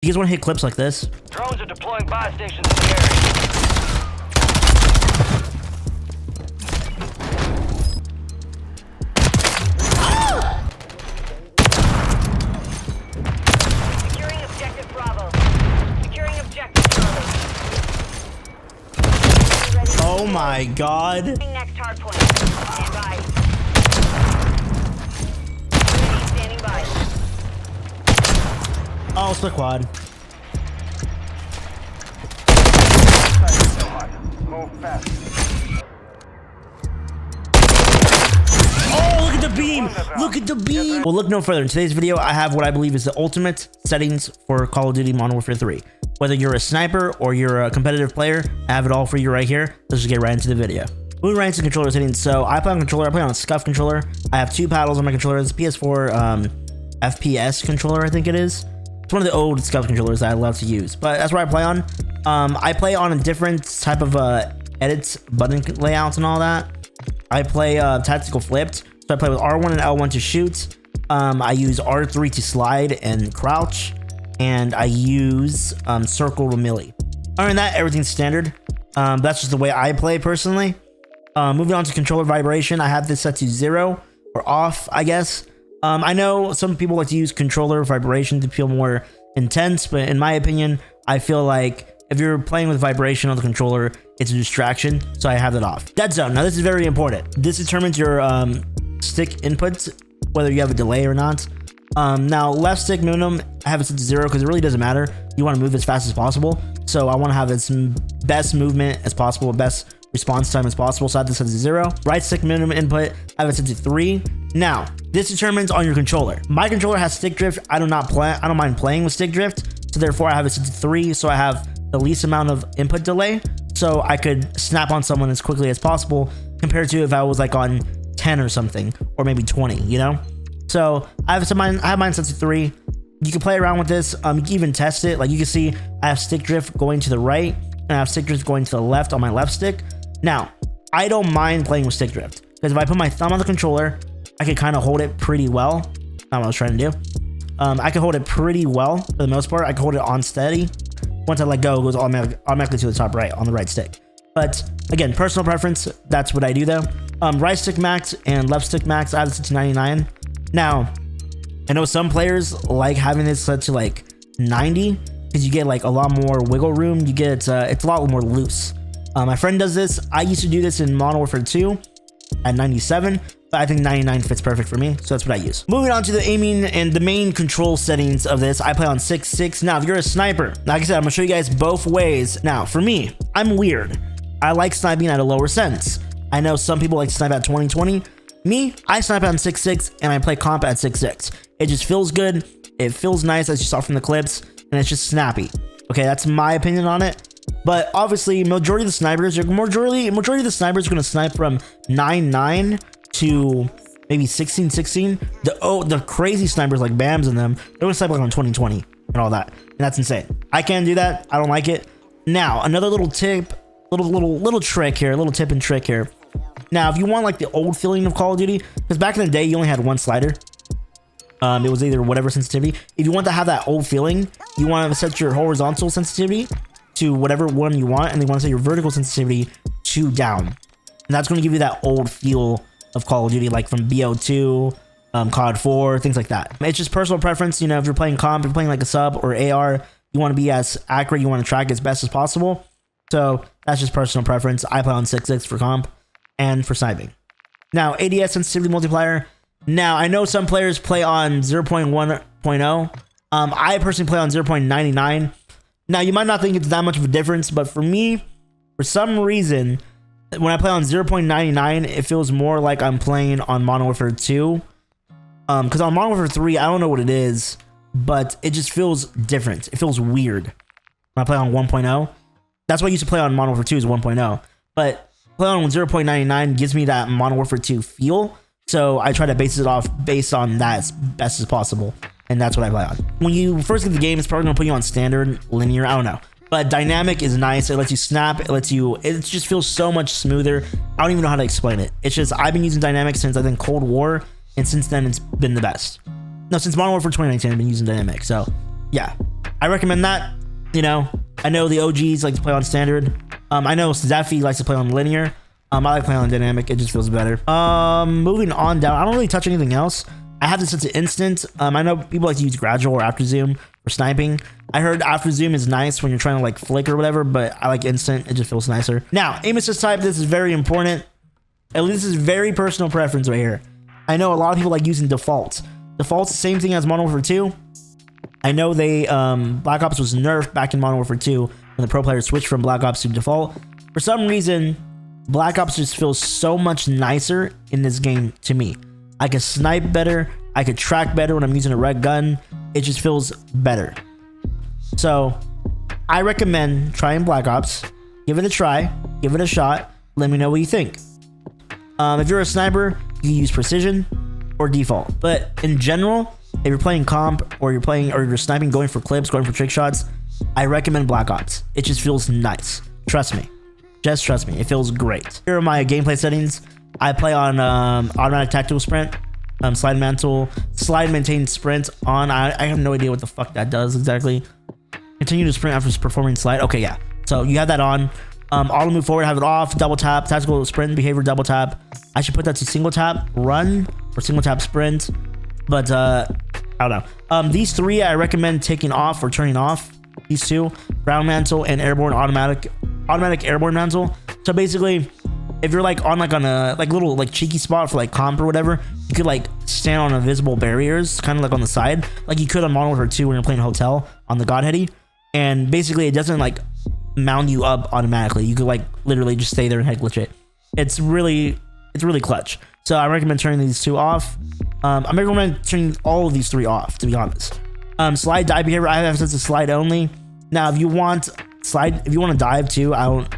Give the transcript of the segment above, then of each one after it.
You guys want to hit clips like this? Drones are deploying buy stations in the area. Securing objective Bravo. Securing objective Bravo. Oh my god. Next hard point. Stand by. Ready, standing by. Oh, split quad. Move fast. Oh, look at the beam! Look at the beam! Well, look no further. In today's video, I have what I believe is the ultimate settings for Call of Duty Modern Warfare 3. Whether you're a sniper or you're a competitive player, I have it all for you right here. Let's just get right into the video. Moving right into controller settings. So I play on controller. I play on a SCUF controller. I have 2 paddles on my controller. It's a PS4 FPS controller, I think it is. It's one of the old SCUF controllers that I love to use, but that's what I play on. I play on a different type of edits, button layouts and all that. I play tactical flipped, so I play with R1 and L1 to shoot. I use R3 to slide and crouch, and I use circle to melee. Other than that, everything's standard. That's just the way I play personally. Moving on to controller vibration, I have this set to 0 or off, I guess. I know some people like to use controller vibration to feel more intense, but in my opinion, I feel like if you're playing with vibration on the controller, it's a distraction, so I have that off. Dead zone. Now this is very important. This determines your stick inputs, whether you have a delay or not. Now left stick minimum, I have it set to 0 because it really doesn't matter. You want to move as fast as possible, so I want to have its best movement as possible, best response time as possible, so I have this set to 0. Right stick minimum input, I have it set to 3. Now this determines on your controller. My controller has stick drift. I don't mind playing with stick drift, so therefore I have it set to 3, so I have the least amount of input delay, so I could snap on someone as quickly as possible compared to if I was like on 10 or something, or maybe 20, you know. So I have mine set to 3. You can play around with this. You can even test it. Like you can see, I have stick drift going to the right, and I have stick drift going to the left on my left stick. Now, I don't mind playing with stick drift because if I put my thumb on the controller, I can kind of hold it pretty well. Not what I was trying to do. I can hold it pretty well for the most part. I can hold it on steady. Once I let go, it goes automatically to the top right on the right stick. But again, personal preference, that's what I do though. Right stick max and left stick max, I have it set to 99. Now, I know some players like having this set to like 90 because you get like a lot more wiggle room. You get it's a lot more loose. My friend does this. I used to do this in Modern Warfare 2 at 97, but I think 99 fits perfect for me, so that's what I use. Moving on to the aiming and the main control settings of this, I play on 6.6. Now, if you're a sniper, like I said, I'm gonna show you guys both ways. Now, for me, I'm weird. I like sniping at a lower sense. I know some people like to snipe at 2020. Me, I snipe on 6.6 and I play comp at 6.6. It just feels good. It feels nice, as you saw from the clips, and it's just snappy. Okay, that's my opinion on it. But obviously, majority of the snipers are going to snipe from 9.9 to maybe 16.16. The crazy snipers like BAMs and them, they're going to snipe like on 2020 and all that, and that's insane. I can't do that. I don't like it. Now, another little tip, little trick here, little tip and trick here. Now, if you want like the old feeling of Call of Duty, because back in the day you only had one slider. It was either whatever sensitivity. If you want to have that old feeling, you want to set your horizontal sensitivity to whatever one you want, and they want to set your vertical sensitivity to down, and that's going to give you that old feel of Call of Duty, like from BO2, COD 4, things like that. It's just personal preference. You know, if you're playing comp, if you're playing like a sub or AR, you want to be as accurate, you want to track as best as possible. So that's just personal preference. I play on 6.6 for comp and for sniping. Now, ADS sensitivity multiplier. Now, I know some players play on 0.1.0. I personally play on 0.99. Now, you might not think it's that much of a difference, but for me, for some reason, when I play on 0.99, it feels more like I'm playing on Modern Warfare 2. Because on Modern Warfare 3, I don't know what it is, but it just feels different. It feels weird when I play on 1.0. That's why I used to play on Modern Warfare 2 is 1.0. But playing on 0.99 gives me that Modern Warfare 2 feel. So I try to base it off based on that as best as possible. And that's what I play on. When you first get the game, it's probably gonna put you on standard, linear, I don't know. But dynamic is nice. It lets you snap. It just feels so much smoother. I don't even know how to explain it. It's just, I've been using dynamic since I think Cold War. And since then, it's been the best. No, since Modern Warfare 2019, I've been using dynamic. So yeah, I recommend that. You know, I know the OGs like to play on standard. I know Zephy likes to play on linear. I like playing on dynamic. It just feels better. Moving on down, I don't really touch anything else. I have this sense of instant. I know people like to use gradual or after zoom for sniping. I heard after zoom is nice when you're trying to like flick or whatever, but I like instant. It just feels nicer. Now, aim assist type. This is very important. At least this is very personal preference right here. I know a lot of people like using defaults. Defaults, the same thing as Modern Warfare 2. I know they Black Ops was nerfed back in Modern Warfare 2 when the pro players switched from Black Ops to default. For some reason, Black Ops just feels so much nicer in this game to me. I can snipe better. I could track better when I'm using a red gun. It just feels better. So I recommend trying Black Ops. Give it a try. Give it a shot. Let me know what you think. If you're a sniper, you can use precision or default. But in general, if you're playing comp or you're sniping, going for clips, going for trick shots, I recommend Black Ops. It just feels nice. Trust me. Just trust me. It feels great. Here are my gameplay settings. I play on automatic tactical sprint, slide maintain sprint on. I have no idea what the fuck that does exactly. Continue to sprint after performing slide. Okay, yeah. So you have that on. Auto move forward, have it off. Double tap, tactical sprint behavior, double tap. I should put that to single tap run or single tap sprint. But I don't know. These three I recommend taking off or turning off. These two, ground mantle and airborne automatic airborne mantle. So basically, if you're like on a little like cheeky spot for like comp or whatever, you could like stand on invisible barriers, kind of like on the side, like you could on Modern Warfare 2 when you're playing hotel on the Godheady. And basically, it doesn't like mount you up automatically. You could like literally just stay there and head glitch it. It's really clutch. So I recommend turning these two off. I recommend turning all of these three off, to be honest. Slide dive behavior, I have sense of slide only. Now, if you want to dive too, I don't,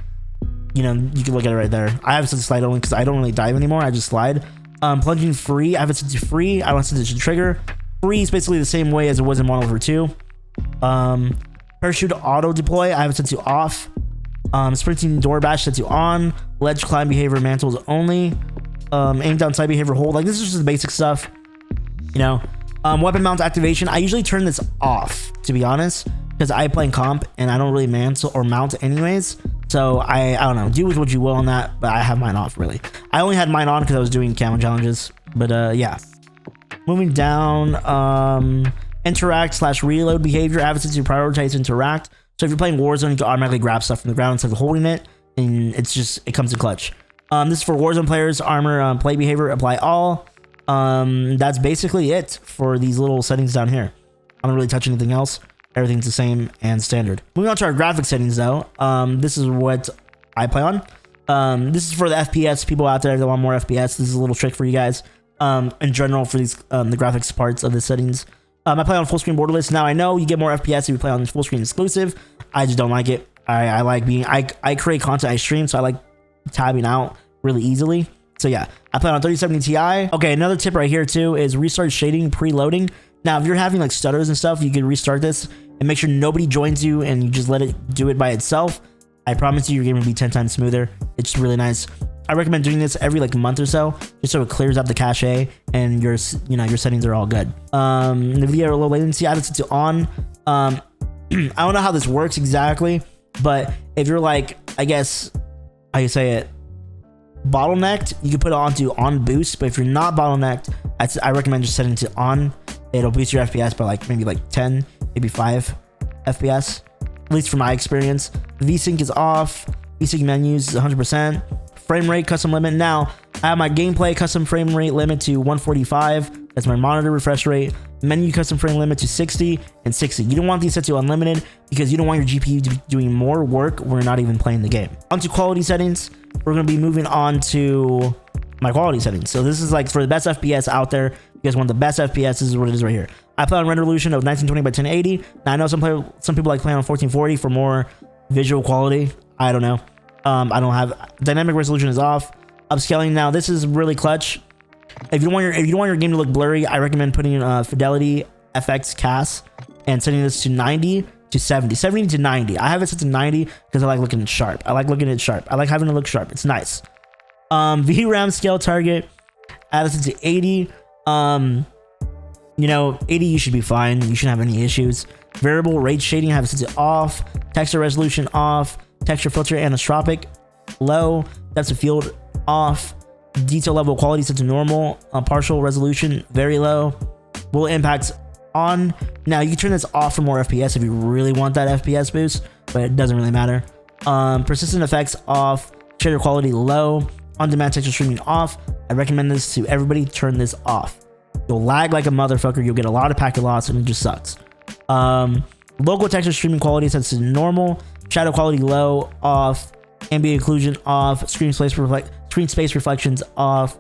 you know, you can look at it right there. I have sense of slide only because I don't really dive anymore. I just slide. Plunging free, I have a sense of free. I don't sense to trigger. Free is basically the same way as it was in Modern Warfare 2. Parachute auto deploy, I have it set to off. Sprinting door bash set to on. Ledge climb behavior mantles only. Aim down sight behavior hold. Like, this is just the basic stuff, you know. Weapon mount activation, I usually turn this off, to be honest, because I play in comp and I don't really mantle or mount anyways. So I don't know, do with what you will on that, but I have mine off really. I only had mine on because I was doing camo challenges, but yeah. Moving down, interact / reload behavior, I have it set to prioritize interact. So if you're playing Warzone, you can automatically grab stuff from the ground instead of holding it, and it comes in clutch. This is for Warzone players. Armor play behavior, apply all. That's basically it for these little settings down here. I don't really touch anything else. Everything's the same and standard. Moving on to our graphic settings though. This is what I play on. This is for the FPS people out there that want more FPS. This is a little trick for you guys. In general, for these the graphics parts of the settings. I play on full screen borderless. Now I know you get more FPS if you play on full screen exclusive. I just don't like it. I like being I create content, I stream, so I like tabbing out really easily. So yeah, I play on 3070 Ti. Okay, another tip right here too is restart shading preloading. Now if you're having like stutters and stuff, you can restart this and make sure nobody joins you and you just let it do it by itself. I promise you your game will be 10 times smoother. It's really nice. I recommend doing this every like month or so, just so it clears up the cache and your settings are all good. The video low latency, I have it set to on. I don't know how this works exactly, but if you're like, I guess how you say it, bottlenecked, you can put it onto on boost. But if you're not bottlenecked, I recommend just setting it to on. It'll boost your FPS by like maybe like 10, maybe 5 FPS, at least from my experience. VSync is off. VSync menus is 100%. Frame rate custom limit. Now I have my gameplay custom frame rate limit to 145. That's my monitor refresh rate. Menu custom frame limit to 60 and 60. You don't want these set to unlimited because you don't want your GPU to be doing more work when you're not even playing the game. Onto quality settings. We're going to be moving on to my quality settings. So this is like for the best FPS out there. You guys want the best FPS, this is what it is right here. I play on render resolution of 1920 by 1080. Now I know some people like playing on 1440 for more visual quality. I don't know. I don't have dynamic resolution is off. Upscaling, now this is really clutch. If you don't want your game to look blurry, I recommend putting in Fidelity FX CAS and setting this to 90 to 70 to 90. I have it set to 90 because I like looking sharp. I like looking at it sharp. I like having it look sharp. It's nice. VRAM scale target, I have it set to 80. You know, 80 you should be fine. You shouldn't have any issues. Variable rate shading, I have it set to off. Texture resolution off. Texture filter anisotropic low. Depth of field off. Detail level quality set to normal. Partial resolution very low. Bullet impacts on. Now you can turn this off for more FPS if you really want that FPS boost, but it doesn't really matter. Persistent effects off. Shader quality low. On-demand texture streaming off. I recommend this to everybody. Turn this off. You'll lag like a motherfucker. You'll get a lot of packet loss, and it just sucks. Local texture streaming quality set to normal. Shadow quality low off. Ambient occlusion off. Screen space reflections off.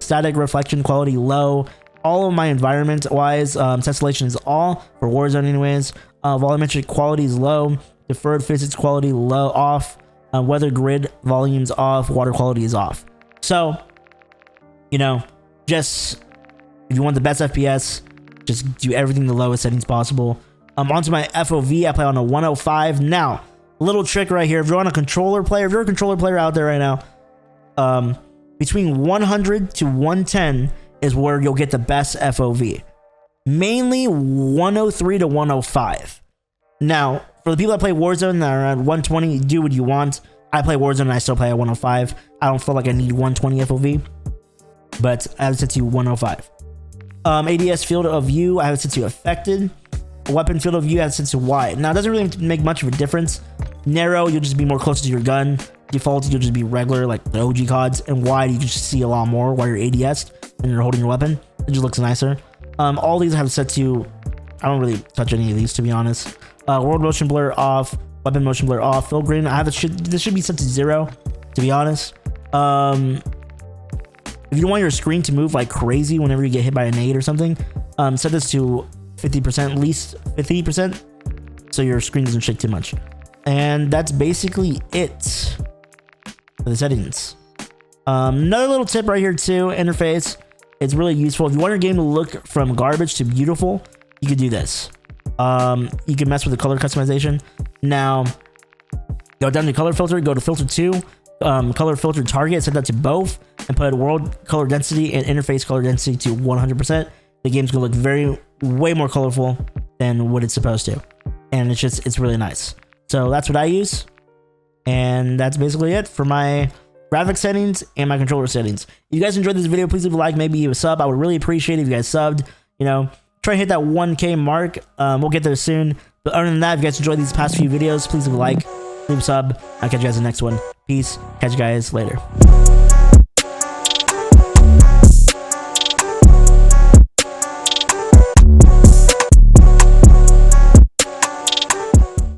Static reflection quality low. All of my environment wise, tessellation is all for Warzone anyways. Volumetric quality is low. Deferred physics quality low off. Weather grid volumes off. Water quality is off. So, you know, just if you want the best FPS, just do everything the lowest settings possible. Onto my FOV, I play on a 105. Now, a little trick right here. If you're on a controller player, if you're a controller player out there right now, between 100 to 110 is where you'll get the best FOV. Mainly 103 to 105. Now, for the people that play Warzone that are at 120, do what you want. I play Warzone and I still play at 105. I don't feel like I need 120 FOV, but I have it set to 105. ADS field of view, I have it set to affected. Weapon field of view, I have it set to wide. Now, it doesn't really make much of a difference. Narrow, you'll just be more closer to your gun. Default, you'll just be regular, like the OG CODs. And wide, you just see a lot more while you're ADS'd and you're holding your weapon. It just looks nicer. All these I have it set to, I don't really touch any of these, to be honest. World motion blur off. Weapon motion blur off. Fill grain, I have it, this should be set to 0, to be honest. If you don't want your screen to move like crazy whenever you get hit by a nade or something, set this to 50%, at least 50%, so your screen doesn't shake too much. And that's basically it for the settings. Another little tip right here too, interface. It's really useful. If you want your game to look from garbage to beautiful, you could do this. You can mess with the color customization. Now, go down to color filter, go to filter 2, color filter target, set that to both, and put world color density and interface color density to 100%. The game's gonna look way more colorful than what it's supposed to. And it's really nice. So that's what I use. And that's basically it for my graphic settings and my controller settings. If you guys enjoyed this video, please leave a like, maybe a sub. I would really appreciate it if you guys subbed. You know, try and hit that 1K mark. We'll get there soon. But other than that, if you guys enjoyed these past few videos, please leave a like, leave a sub. I'll catch you guys in the next one. Peace. Catch you guys later.